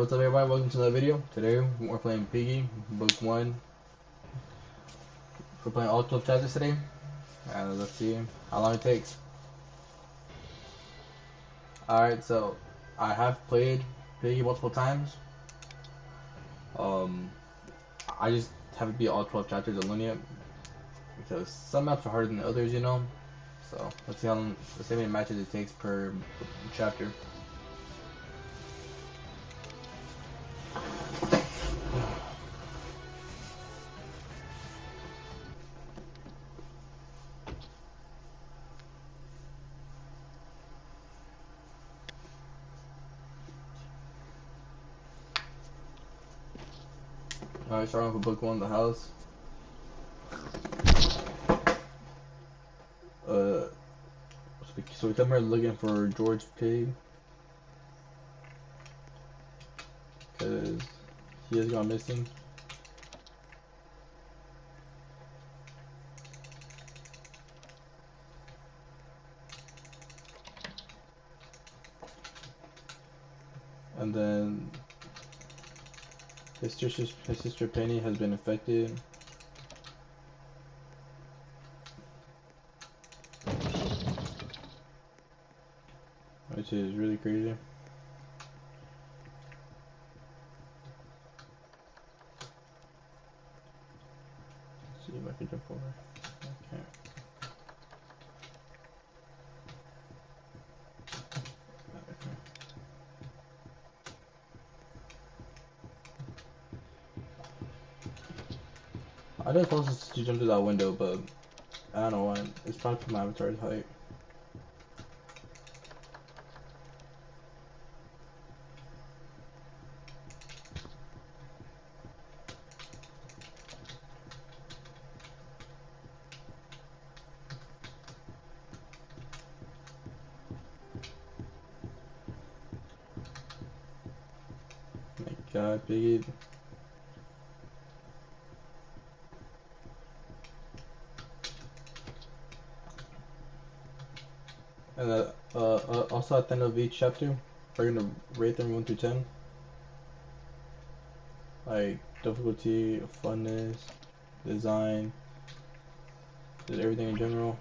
What's up everybody, welcome to another video. Today we're playing Piggy Book 1. We're playing all 12 chapters today. And let's see how long it takes. Alright, so I have played Piggy multiple times. I just haven't beat all 12 chapters alone yet. Because some maps are harder than others, you know. So let's see let's see how many matches it takes per chapter. Alright, starting off with Book 1, the house. So we come here looking for George Pig. Because he has gone missing. And then his sister Penny has been infected. Which is really crazy. Let's see if I can jump over. Okay. I just supposed to jump through that window, but I don't know why. It's probably from my avatar's height. My God, Piggy. And also at the end of each chapter, we're gonna rate them 1 through 10. Like difficulty, funness, design, just everything in general.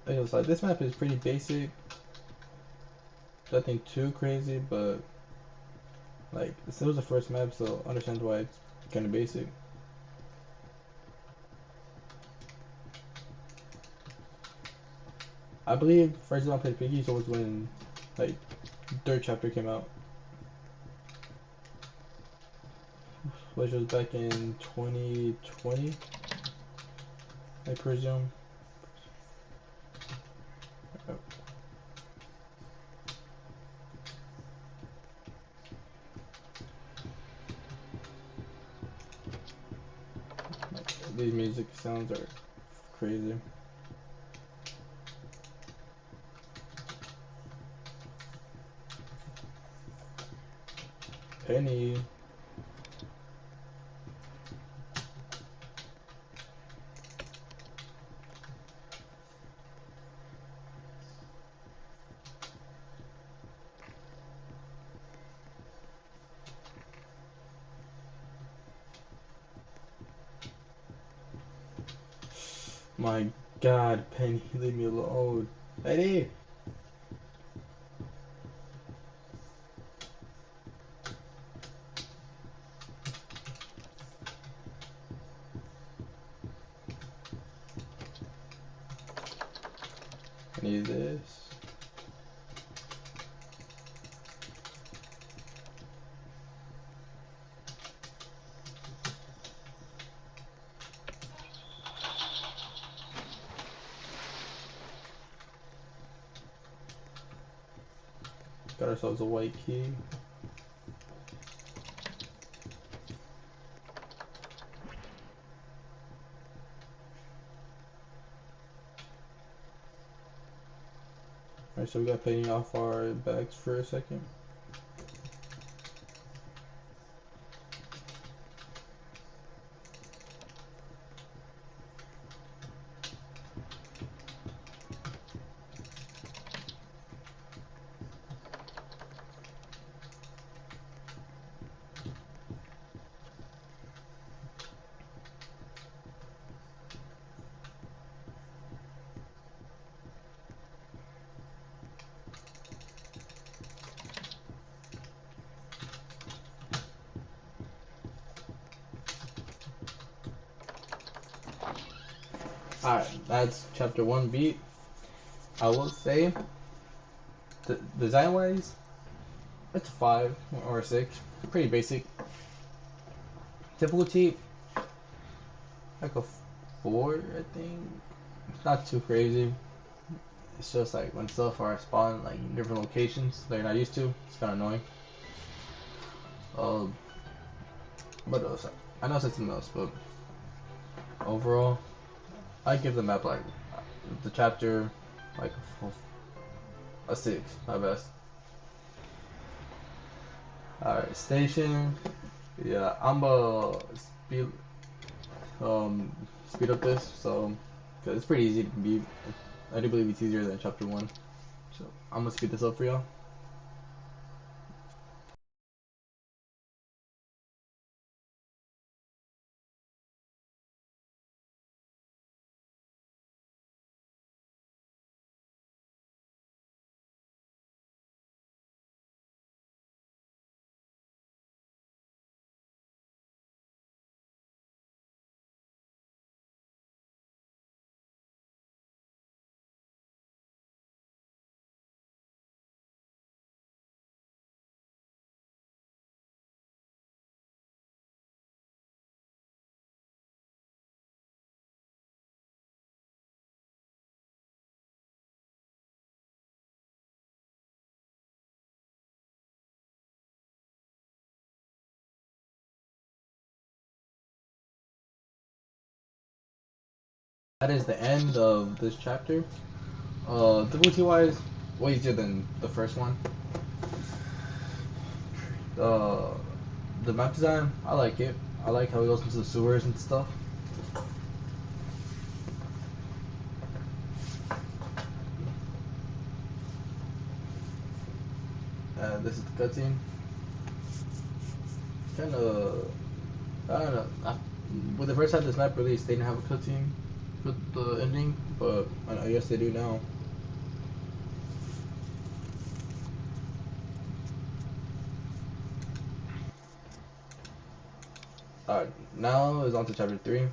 It was like this map is pretty basic. Nothing too crazy, but like this was the first map, so understand why it's kind of basic. I believe first time I played Piggy was when like third chapter came out, which was back in 2020, I presume. These music sounds are crazy. Penny. My God, Penny, leave me alone. Penny! I need this. Got ourselves a white key. Alright, so we got paying off our bags for a second. Alright, that's chapter 1 beat. I will say, design wise, it's a 5 or a 6. Pretty basic. Difficulty, like a 4, I think. It's not too crazy. It's just like when stuff are spawned like in different locations that you're not used to, it's kind of annoying. Um, what else? I know something else, but overall, I give the map like the chapter like a 6, my best. Alright, station. Yeah, I'm speed um speed up this, so cause it's pretty easy to beat. I do believe it's easier than chapter 1, so I'm gonna speed this up for y'all. That is the end of this chapter. Difficulty wise, way easier than the first one. Uh, the map design, I like it. I like how it goes into the sewers and stuff. And this is the cutscene. Kind of, I don't know. When the first time this map released, they didn't have a cutscene for the ending, but I guess they do now. Alright, now is on to chapter 3.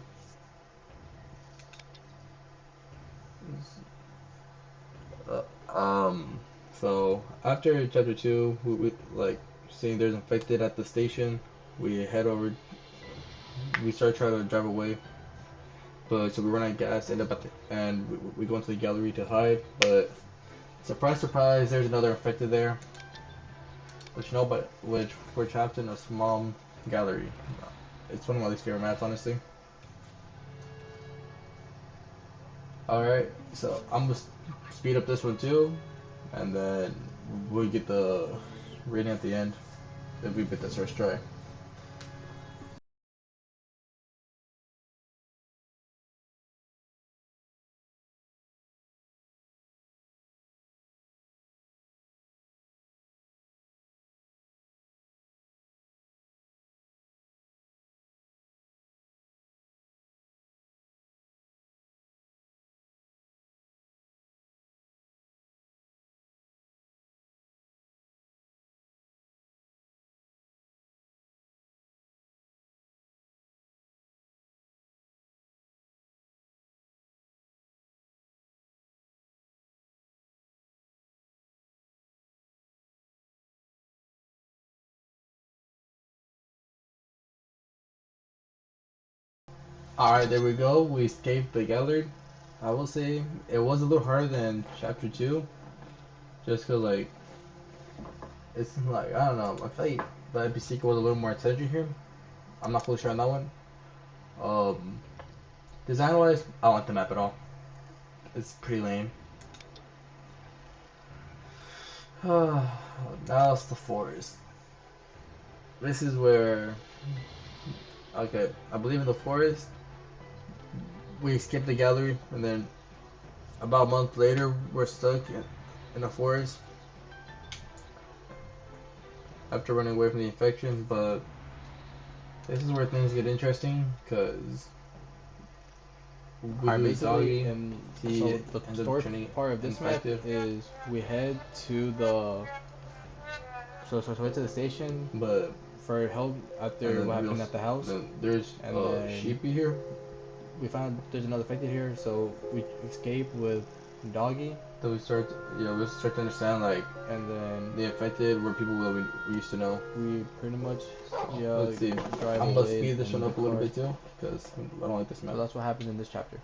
Uh, um, so after chapter 2, we like seeing there's infected at the station. We head over. We start trying to drive away, but so we run out of gas. End up at the and we go into the gallery to hide. But surprise, surprise, there's another infected there. Which you know, but which we're trapped in a small gallery. It's one of my least favorite maps, honestly. Alright, so I'm gonna speed up this one too, and then we'll get the rating at the end if we beat this first try. Alright, there we go. We escaped the gallery. I will say it was a little harder than chapter 2, just cause like it's like I don't know. I feel like the NPC was a little more intelligent here. I'm not fully sure on that one. Um, Design wise, I don't like the map at all. It's pretty lame. Now it's the forest. This is where, okay, I believe in the forest. We skip the gallery, and then about a month later, we're stuck in a forest after running away from the infection. But this is where things get interesting because we Alright, lose basically, Doggy. and He so the ends up story turning part of this map infected. is we head to the so head to the station But for help and after then what we happened also at the house, then there's and then Sheepy here. we found there's another infected here, so we escape with Doggy, Then we start to understand like and then the infected were people that we used to know. we pretty much Let's see. drive I'm gonna away speed this one in the up a little car. bit too, because I don't like this So map. that's what happens in this chapter.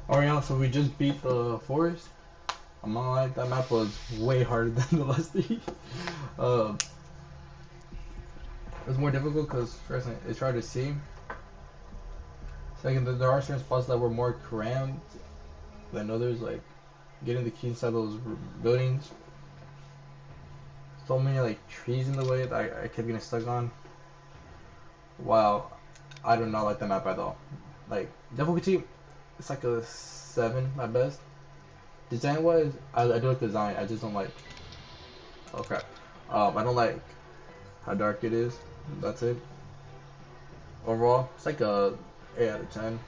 Alright, so we just beat the forest. I'm not like that map was way harder than the last three. uh, it was more difficult because first it's hard to see. Second, there are certain spots that were more crammed than others, like getting the key inside those buildings. So many like trees in the way that I kept getting stuck on. Wow, I do not like the map at all. Like difficulty, it's like a 7 at best. Design wise, I do like the design. I just don't like. Oh crap. I don't like how dark it is. That's it. Overall, it's like a 8 out of 10.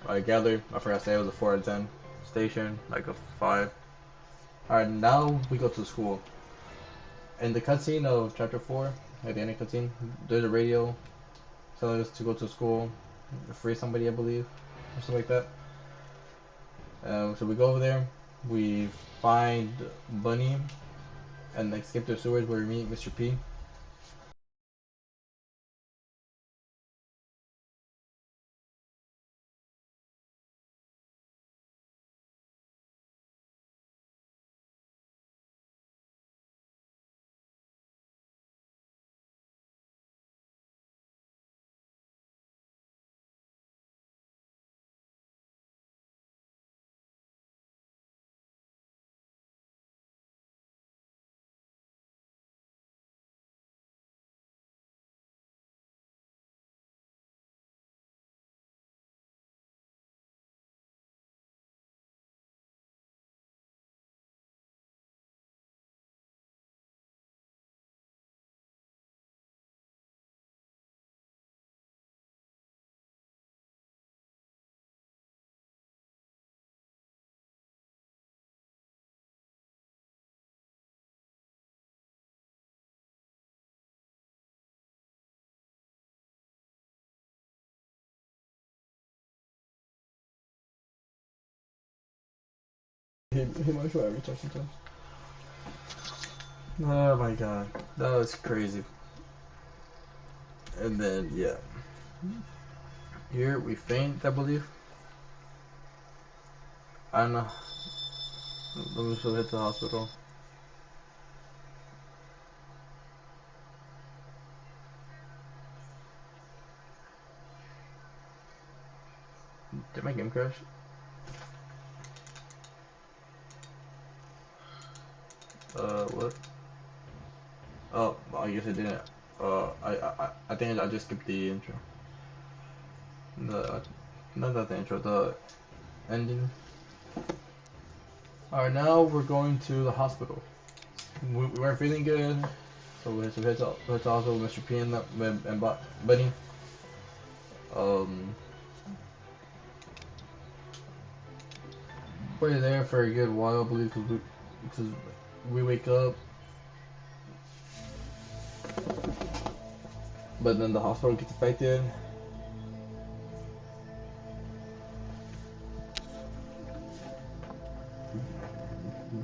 I gather, I forgot to say it was a 4 out of 10. Station, like a 5. Alright, now we go to school. In the cutscene of chapter 4, at the ending cutscene, there's a radio telling us to go to school, free somebody, I believe, or something like that. So we go over there, we find Bunny, and like skip the sewers where we meet Mr. P. He might try every time sometimes. Oh my god, that was crazy. And then yeah, here we faint, I believe. I don't know. Let me still hit the hospital. Did my game crash? What? Oh, I guess it didn't. I think I just skipped the intro. No, not the intro, the ending. Alright, now we're going to the hospital. We weren't feeling good, so we had to head to hospital with Mr. P and Buddy. Um, we're there for a good while, I believe, because we wake up, but then the hospital gets affected.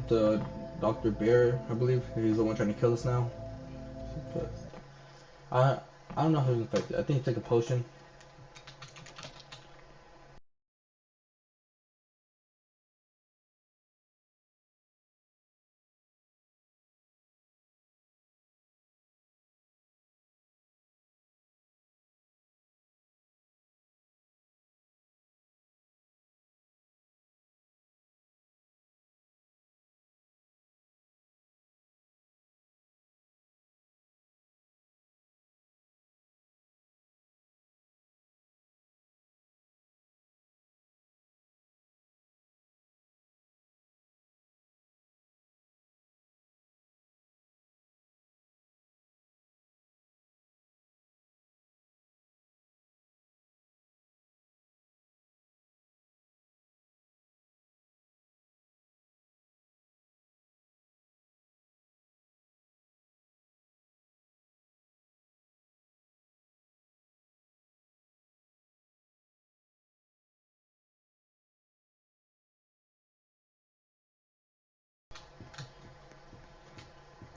The Dr. Bear, I believe, he's the one trying to kill us now. I I don't know who's infected. I think he took a potion.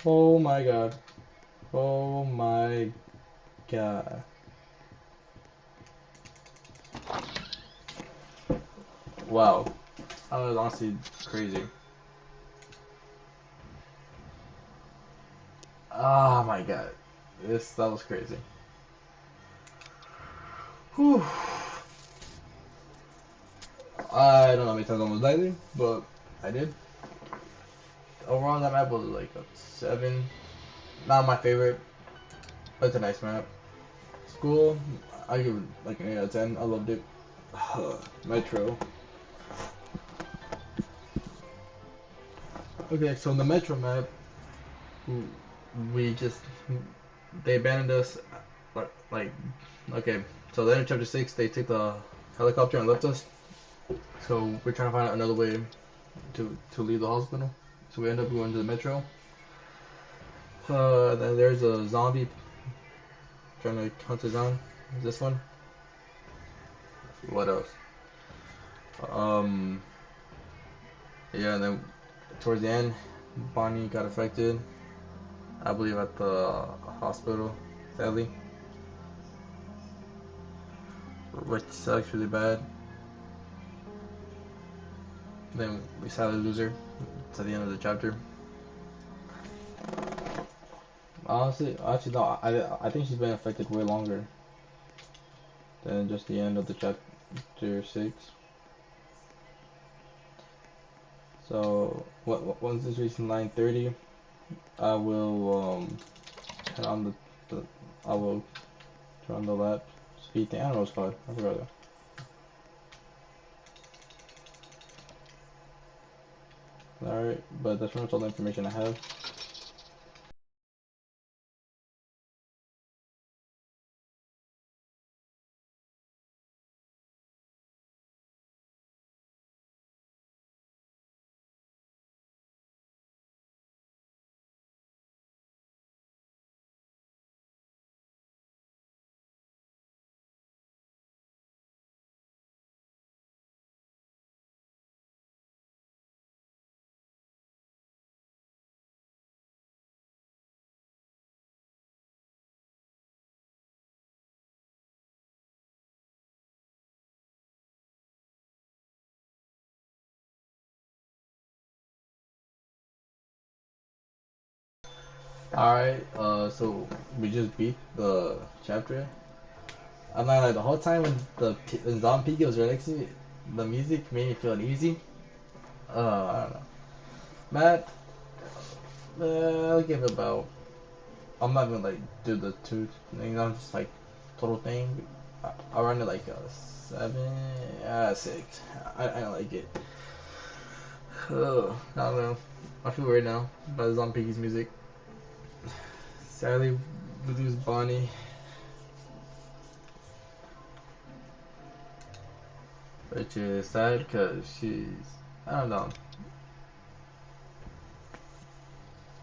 Oh my god. Oh my god. Wow. That was honestly crazy. Oh my god. That was crazy. Whew. I don't know how many times I almost died there, but I did. Overall, that map was like a 7. Not my favorite, but it's a nice map. School, I give it like an 8 out of 10. I loved it. Metro. Okay, so in the Metro map, we just they abandoned us. Like, okay, so then in chapter 6, they took the helicopter and left us. So we're trying to find another way to leave the hospital. So we end up going to the Metro. Then there's a zombie trying to hunt us down. Is this one? What else? Um, yeah, and then towards the end, Bonnie got affected. I believe at the hospital, sadly, which sucks really bad. Then we sadly lose her. It's at the end of the chapter. Honestly, actually, no. I think she's been affected way longer than just the end of the chapter 6. So once this reaches 9:30, I will turn on the I will turn on the lap speed thing. I don't know what it's called. I forgot. All right, but that's pretty much all the information I have. All right, so we just beat the chapter. I'm not like the whole time when when Zombie Piggy was right next to me, the music made me feel uneasy. I don't know. Matt, I'll give it about. I'm not gonna like do the two things. I'm just like total thing. I'll run it like a 7, 6. I don't like it. I don't know. I feel weird now, but it's on Piggy's music. Sadly, we lose Bonnie, which is sad because she's, I don't know,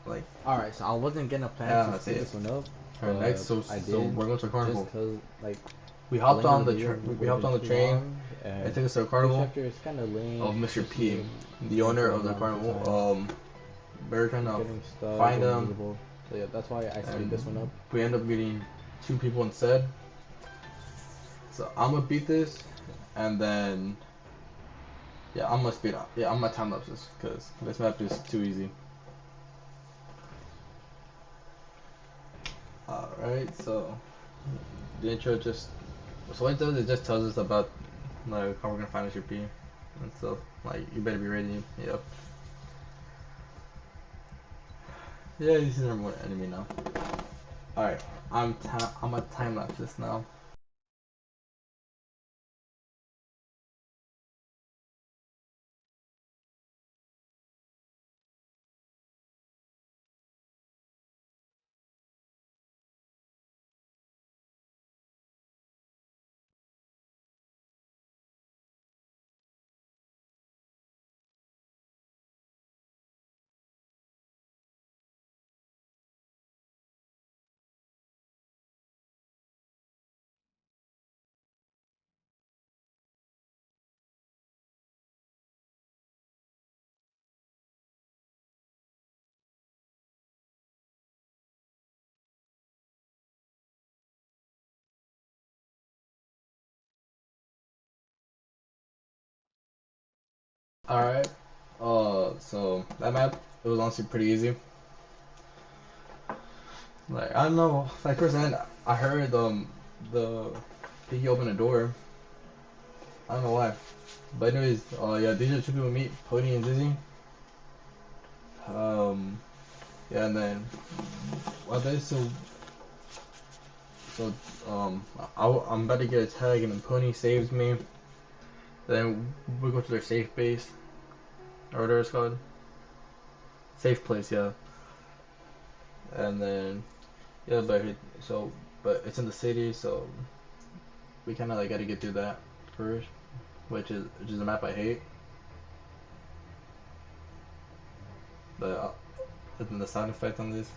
like, Alright, so I wasn't gonna plan I don't to know how to say speed it. this one up, Her next, but so I so did we're going to a just carnival. cause like We the hopped length of on the the video we would have hopped been on the too train. long, It and took us to a this carnival chapter is kind of of lame Mr. just because P, of the me owner going of the around a few carnival. times, We were trying to getting stuck, find getting him, invisible. So yeah, that's why I speed this one and up. we end up meeting 2 people instead. So I'm gonna beat this, and then yeah, I'm gonna speed up. Yeah, I'm gonna time lapse this because this map is too easy. Alright, so the intro just, so what it does, it just tells us about like how we're gonna find Mr. P and stuff. Like, you better be ready. Yep. Yeah, this is number 1 enemy now. Alright, I'm gonna time lapse this now. Alright, so that map, it was honestly pretty easy. Like, I don't know, like, first hand, I heard the Piggy open the door. I don't know why. But anyways, yeah, these are 2 people we meet, Pony and Zizzy. Um, yeah, and then, well, so, I'm about to get a tag, and then Pony saves me. Then we go to their safe base, or whatever it's called. Safe place, yeah. And then, yeah, but it's in the city, so we kind of like got to get through that first, which is a map I hate. But and then the sound effect on this,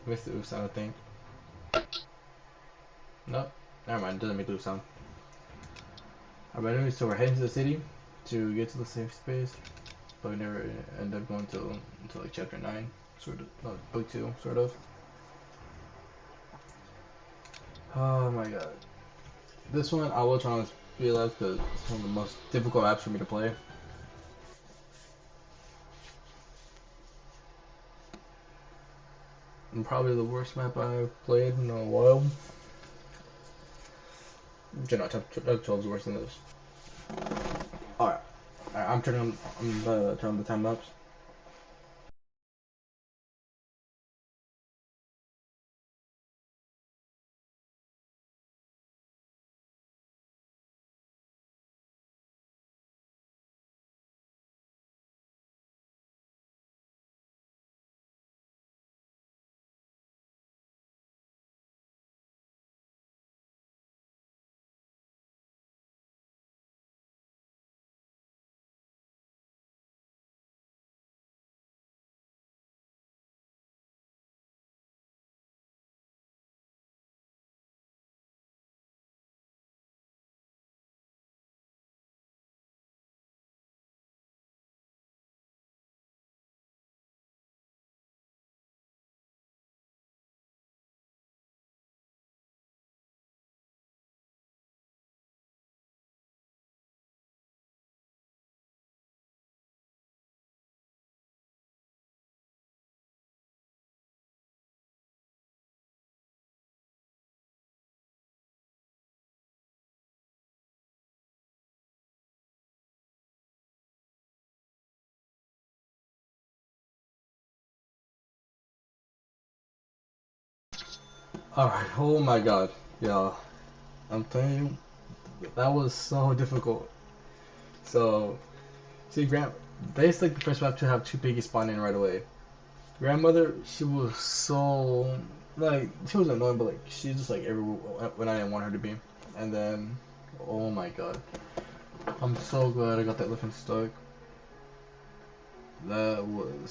makes the oof sound, I think. Nope, never mind, it doesn't make the oof sound. Alright, anyway, so we're heading to the city to get to the safe space, but we never end up going until like chapter 9, sort of, no, book 2, sort of. Oh my god. This one I will try on speed left because it's one of the most difficult apps for me to play. And probably the worst map I've played in a while. You know, chapter 12 is worse than this. Alright. Alright, I'm turning on the time lapse. Alright, oh my god. Yeah. I'm telling you. That was so difficult. So, see, That's like the first map to have two piggies spawn in right away. Grandmother, she was so like she was annoying, but like she's just like everywhere when I didn't want her to be. And then, oh my god, I'm so glad I got that elephant stuck. That was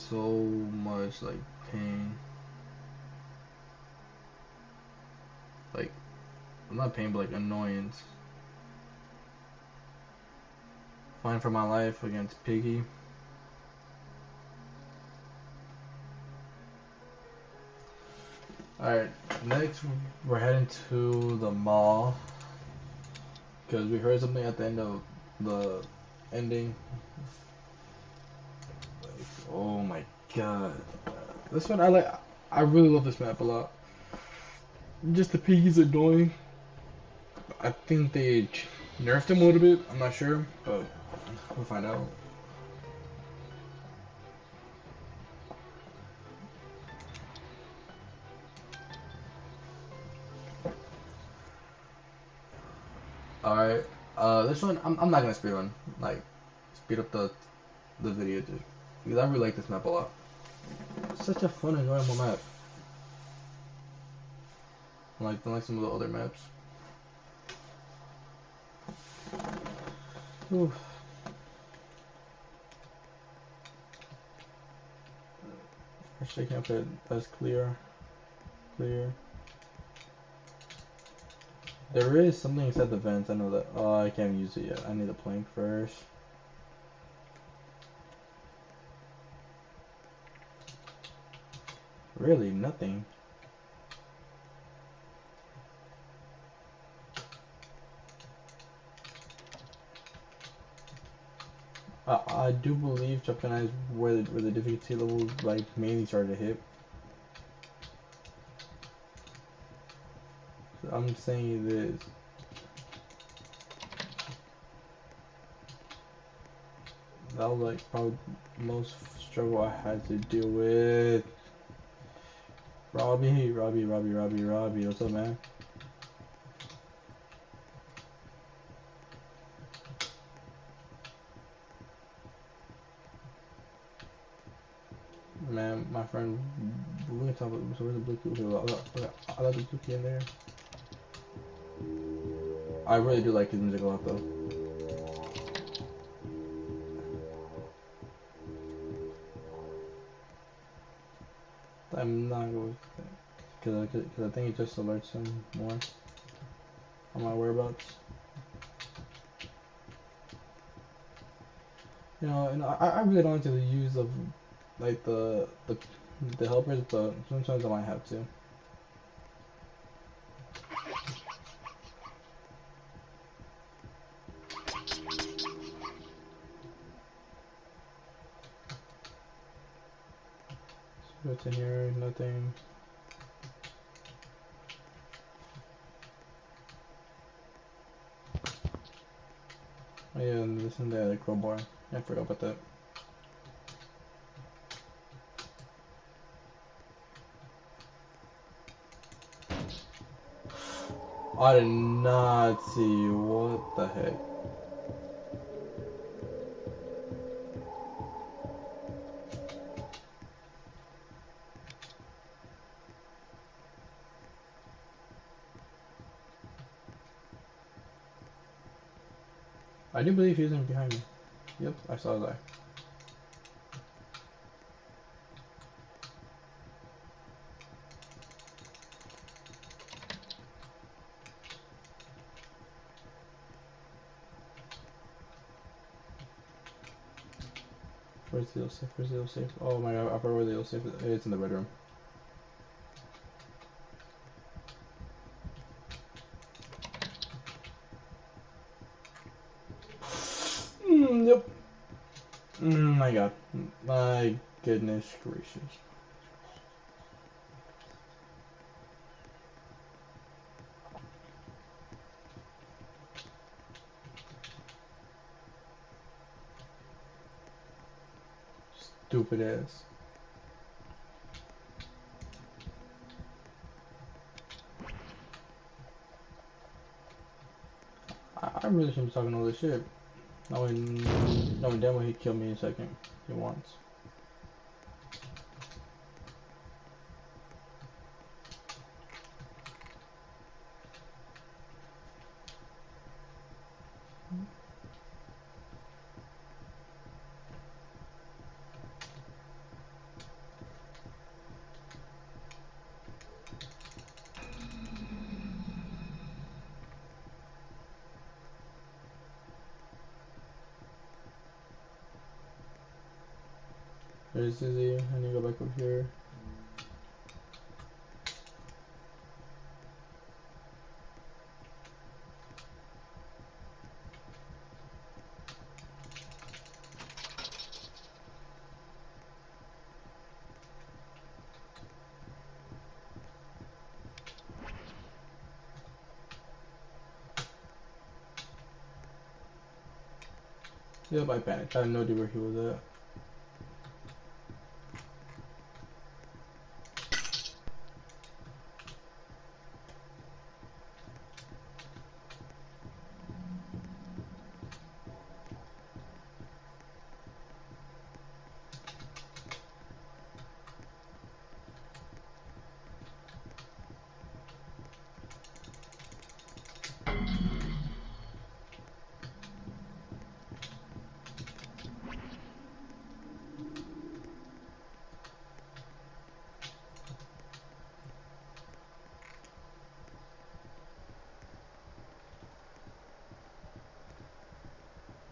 so much like pain, like not pain, but like annoyance. Fighting for my life against Piggy. Alright, next we're heading to the mall because we heard something at the end of the ending. Like, oh my god. This one I like. I really love this map a lot. Just the piggies are annoying. I think they nerfed him a little bit. I'm not sure, but we'll find out. Alright. This one I'm not gonna speed run. Like speed up the video just because I really like this map a lot. It's such a fun, enjoyable map. Unlike some of the other maps. Oof. Actually, I can't put it as clear. Clear. There is something inside the vents. I know that. Oh, I can't use it yet. I need a plank first. Really, nothing. I do believe chapter 9 is where the difficulty level like mainly started to hit. So I'm saying it is. That was like probably the most struggle I had to deal with. Robbie. What's up, man? Man, my friend, we can talk about so where's the blue key? Okay, I love the blue key in there. I really do like his music a lot, though. I'm not going because I think it just alerts him more on my whereabouts. And I really don't like to use of like the helpers, but sometimes I might have to. So what's in here? Nothing. Oh yeah, and this and the crowbar. Yeah, I forgot about that. I did not see what the heck. I do believe he's in behind me. Yep, I saw that. Where's the old safe? Where's the old safe? Oh my god, I forgot where the old safe is. It's in the bedroom. Yep. My god. My goodness gracious. Stupid ass. really shouldn't be talking all this shit. Knowing damn well he'd kill me in a second. He wants. There's Izzy. I need to go back up here. Yep, I panicked. I had no idea where he was at.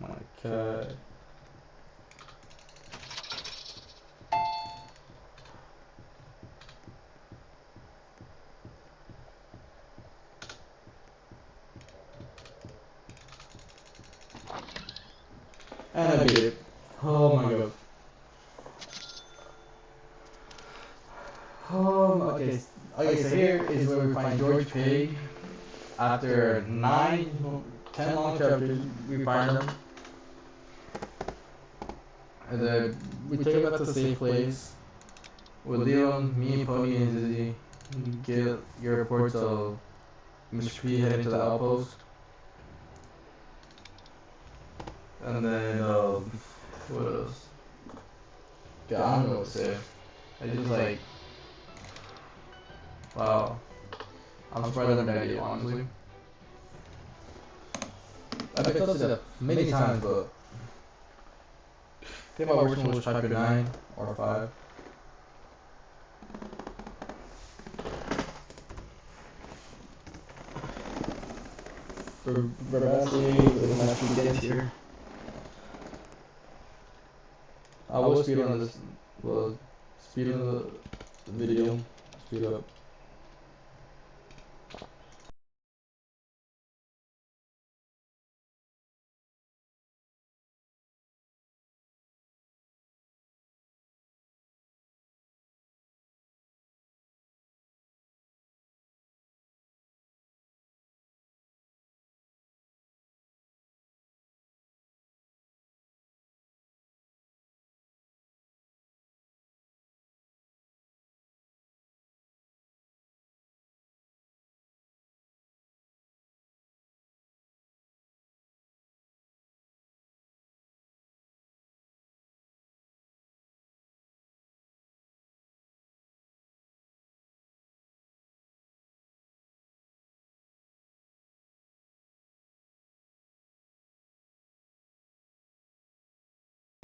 My god. And I beat it. Oh my god. Okay. Okay, so here is where we find George Pig. After 10 long chapters, we find him. And then we take him back to a safe place. With Leon, me, Pony, and Zizzy get your reports of Mr. P heading to the outpost. And then, what else? God, I don't know what to say. I just like, wow. I'm surprised I never died yet, honestly. I've been close to death many times, but I think my worst one was chapter 9 or 5. For Rabassi, when actually gets here. I will speed on this, well, speed on the video, speed up.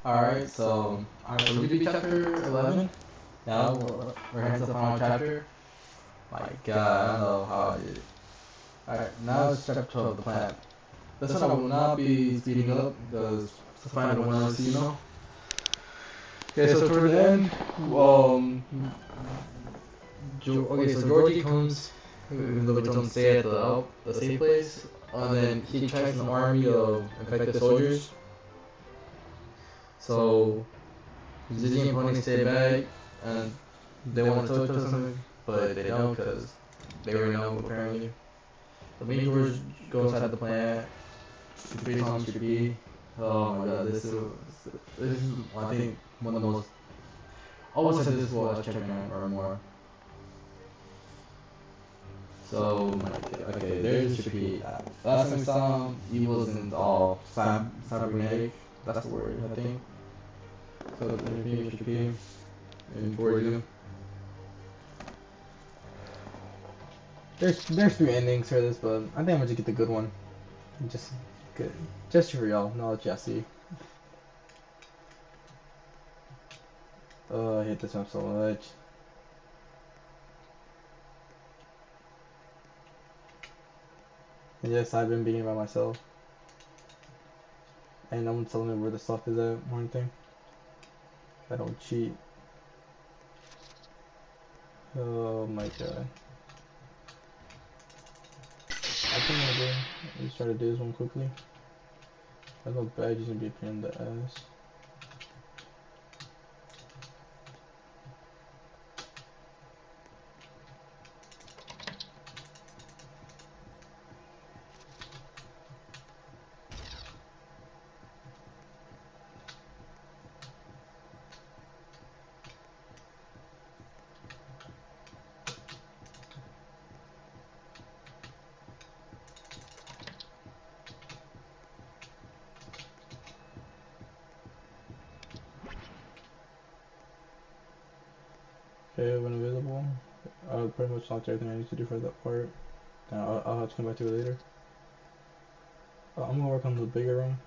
Alright, so we'll be chapter 11. Now we're heading to the final chapter. My god, I don't know how I did it. Alright, now it's chapter 12, the planet. This one I will not be speeding up because it's the final one, as you know. Okay, so towards the end, okay, so Georgie comes, even though we told him to stay at the safe place, and then he tracks an army of infected soldiers. So Zizzy and Pony stay back, and they want to talk to us something, but they don't because they already know apparently. The main George go inside the plant. She frees on Mr. B. Oh my god, this is I think one of the most. I would say this is what chapter 9 or more. So, okay, there's Mr. P. Last time we saw him, he wasn't all cybernetic. That's the word, I think. So, Mr. P, and towards you. There's 3 endings for this, but I think I'm gonna just get the good one. Just good, just for y'all, not Jesse. Oh, I hate this one so much. And yes, I've been beating by myself. And no one's telling me where the stuff is at or anything. I don't cheat. Oh my god. I think I'm gonna just try to do this one quickly. I know badge is gonna be a pain in the ass. Okay, when available, I'll pretty much knocked everything I need to do for that part. And I'll have to come back to it later. I'm gonna work on the bigger room.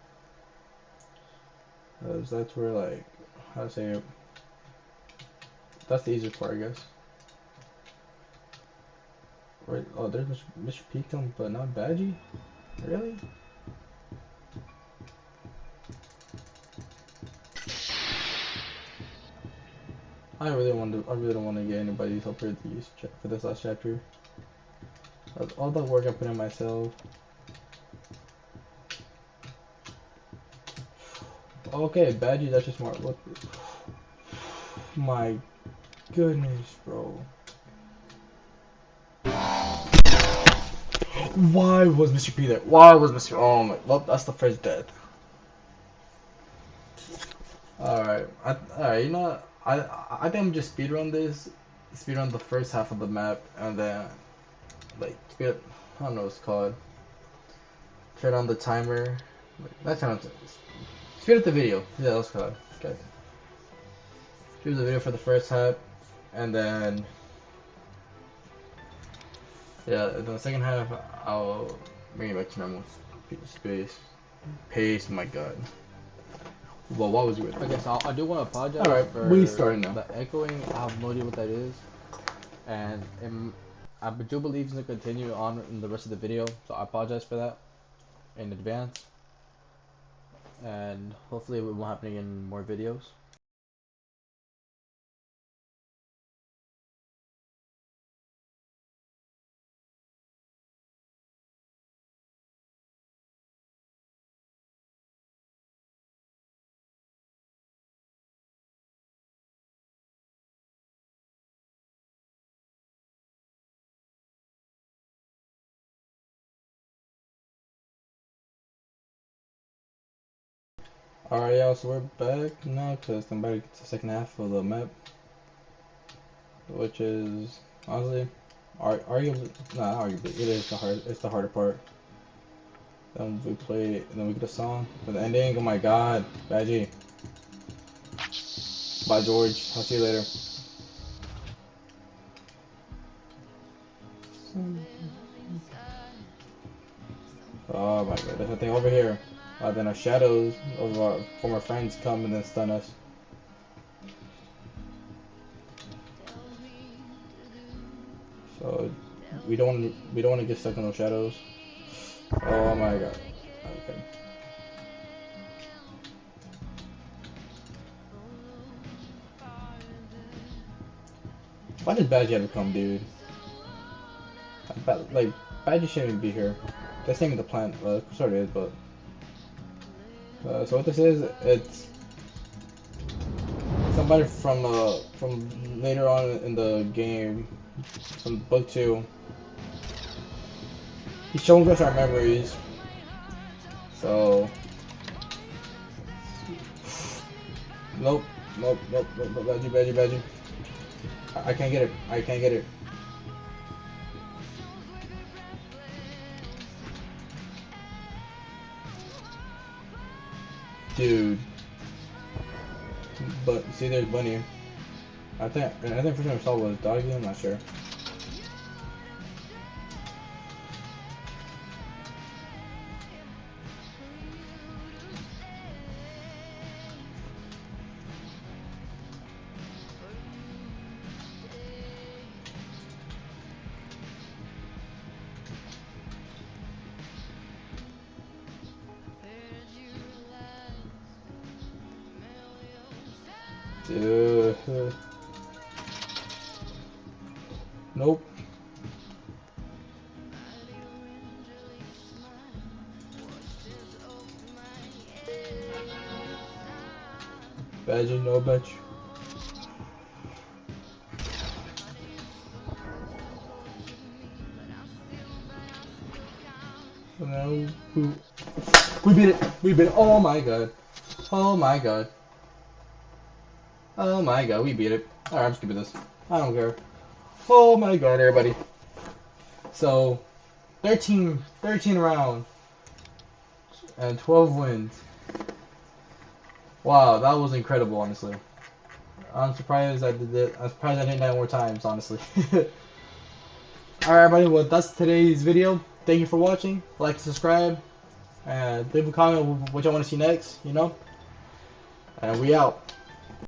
Cause that's where, like, how to say it, that's the easiest part, I guess. Right, oh, there's Mr. Peakum, but not Badgie? Really? I really don't want to get anybody's help for this last chapter. All the work I put in myself. Okay, Badgie, that's just smart. What? My goodness, bro. Why was Mr. P there? Why was Mr. Oh my, well, that's the first death. Alright, alright, you know what? I think I'm just speedrun this. Speedrun the first half of the map, and then, like, I don't know what it's called. Turn on the timer. Not turn on, speed up the video. Yeah, that's called. Okay. Here's the video for the first half, and then yeah, in the second half I'll bring it back to normal space. Pace. My God. Well, what was you with? Okay, so I do want to apologize All right, for we starting now. the echoing. I have no idea what that is, and I do believe it's gonna continue on in the rest of the video. So I apologize for that in advance, and hopefully it won't happen in more videos. Alright, y'all, so we're back now because I'm about to get to the second half of the map, which is honestly, arguably, not arguably, it is it's the harder part. Then we play, then we get a song for the ending. Oh my God, Badgie. Bye, George. I'll see you later. Oh my God, there's nothing over here. Then our shadows of our former friends come and then stun us. So we don't want to get stuck in those shadows. Oh my God. Okay. Why did Badgie ever come, dude? Like, Badgie shouldn't even be here. That's not even the plan. Sort of is, but. So what this is, it's somebody from later on in the game, from book 2. He's showing us our memories. So nope, nope, Badgie. I can't get it. I can't get it. Dude. But see, there's Bunny. I think first time I saw was Doggy. I'm not sure. Dude. Nope. Badger, no bitch. No. We beat it. We beat it. Oh my god. Oh my god. Oh my god. We beat it. Alright, I'm skipping this. I don't care. Oh my god, everybody. So, 13 rounds and 12 wins. Wow, that was incredible, honestly. I'm surprised I did it. I'm surprised I didn't die more times, honestly. Alright, everybody. Well, that's today's video. Thank you for watching. Like, subscribe, and leave a comment what you want to see next, you know? And we out.